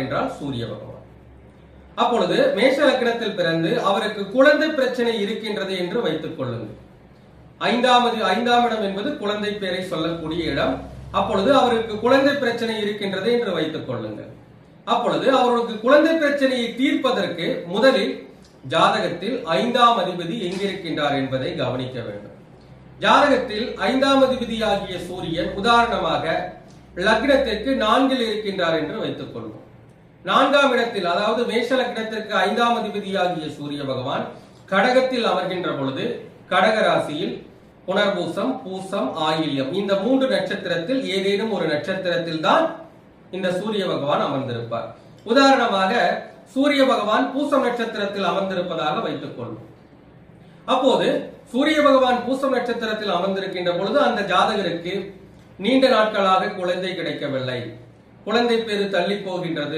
என்றால் சூரிய பகவான். அப்பொழுது மேஷ லக்னத்தில் பிறந்து அவருக்கு குழந்தை பிரச்சனை இருக்கின்றது என்று வைத்துக் கொள்ளுங்கள். ஐந்தாம் இடம் என்பது குழந்தை பேரை சொல்லக்கூடிய இடம். அப்பொழுது அவருக்கு குழந்தை பிரச்சனை இருக்கின்றது என்று வைத்துக் கொள்ளுங்கள். அப்பொழுது அவருக்கு குழந்தை பிரச்சனையை தீர்ப்பதற்கு முதலில் ஜாதகத்தில் 5ஆம் அதிபதி எங்கிருக்கின்றார் என்பதை கவனிக்க வேண்டும். ஜாதகத்தில் 5ஆம் அதிபதியாகிய சூரியன் உதாரணமாக லக்னத்திற்கு 4இல் இருக்கின்றார் என்று வைத்துக் கொள்வோம். 4ஆம் இடத்தில், அதாவது மேஷ லக்னத்திற்கு 5ஆம் அதிபதியாகிய சூரிய பகவான் கடகத்தில் அமர்கின்ற பொழுது கடக ராசியில் புனர்பூசம், பூசம், ஆயில்யம் இந்த 3 நட்சத்திரத்தில் ஏதேனும் ஒரு நட்சத்திரத்தில் தான் இந்த சூரிய பகவான் அமர்ந்திருப்பார். உதாரணமாக சூரிய பகவான் பூசம் நட்சத்திரத்தில் அமர்ந்திருப்பதாக வைத்துக் கொள்வோம். அப்போது சூரிய பகவான் பூசம் நட்சத்திரத்தில் அமர்ந்திருக்கின்ற பொழுது அந்த ஜாதகருக்கு நீண்ட நாட்களாக குழந்தை கிடைக்கவில்லை, குழந்தை பேரு தள்ளி போகின்றது